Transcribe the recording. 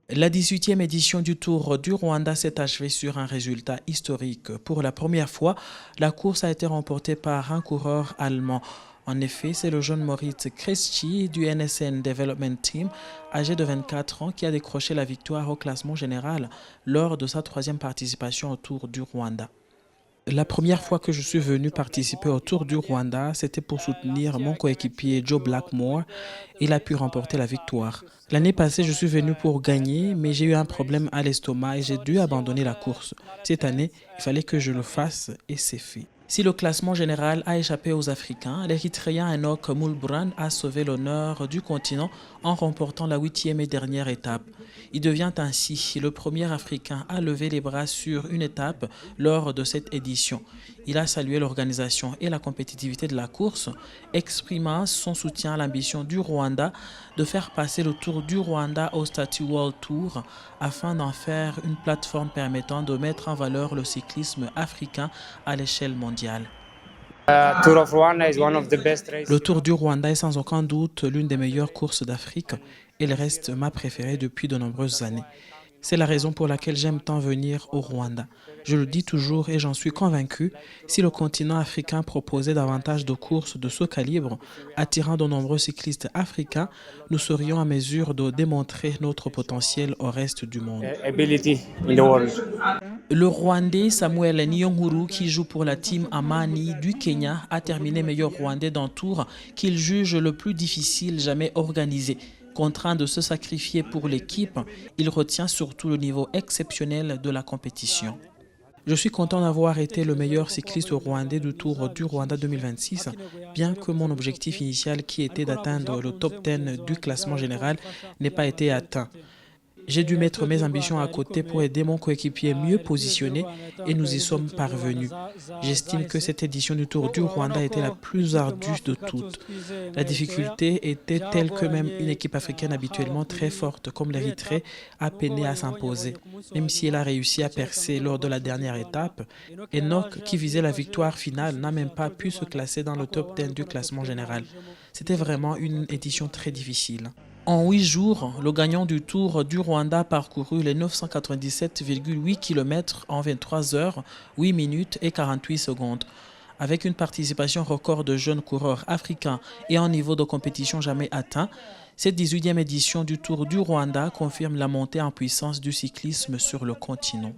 La 18e édition du Tour du Rwanda s'est achevée sur un résultat historique. Pour la première fois, la course a été remportée par un coureur allemand. En effet, c'est le jeune Moritz Kresci du NSN Development Team, âgé de 24 ans, qui a décroché la victoire au classement général lors de sa troisième participation au Tour du Rwanda. La première fois que je suis venu participer au Tour du Rwanda, c'était pour soutenir mon coéquipier Joe Blackmore. Il a pu remporter la victoire. L'année passée, je suis venu pour gagner, mais j'ai eu un problème à l'estomac et j'ai dû abandonner la course. Cette année, il fallait que je le fasse et c'est fait. Si le classement général a échappé aux Africains, l'Érythréen Enoch Moulbran a sauvé l'honneur du continent en remportant la 8e et dernière étape. Il devient ainsi le premier Africain à lever les bras sur une étape lors de cette édition. Il a salué l'organisation et la compétitivité de la course, exprimant son soutien à l'ambition du Rwanda de faire passer le Tour du Rwanda au statut World Tour afin d'en faire une plateforme permettant de mettre en valeur le cyclisme africain à l'échelle mondiale. Le Tour du Rwanda est sans aucun doute l'une des meilleures courses d'Afrique et elle reste ma préférée depuis de nombreuses années. C'est la raison pour laquelle j'aime tant venir au Rwanda. Je le dis toujours et j'en suis convaincu, si le continent africain proposait davantage de courses de ce calibre, attirant de nombreux cyclistes africains, nous serions à mesure de démontrer notre potentiel au reste du monde. Le Rwandais Samuel Niyonghuru, qui joue pour la team Amani du Kenya, a terminé meilleur Rwandais d'un tour qu'il juge le plus difficile jamais organisé. Contraint de se sacrifier pour l'équipe, il retient surtout le niveau exceptionnel de la compétition. Je suis content d'avoir été le meilleur cycliste rwandais du Tour du Rwanda 2026, bien que mon objectif initial qui était d'atteindre le top 10 du classement général n'ait pas été atteint. J'ai dû mettre mes ambitions à côté pour aider mon coéquipier mieux positionné et nous y sommes parvenus. J'estime que cette édition du Tour du Rwanda était la plus ardue de toutes. La difficulté était telle que même une équipe africaine habituellement très forte comme l'Érythrée a peiné à s'imposer. Même si elle a réussi à percer lors de la dernière étape, Enoch, qui visait la victoire finale, n'a même pas pu se classer dans le top 10 du classement général. C'était vraiment une édition très difficile. En 8 jours, le gagnant du Tour du Rwanda a parcouru les 997,8 km en 23 heures, 8 minutes et 48 secondes. Avec une participation record de jeunes coureurs africains et un niveau de compétition jamais atteint, cette 18e édition du Tour du Rwanda confirme la montée en puissance du cyclisme sur le continent.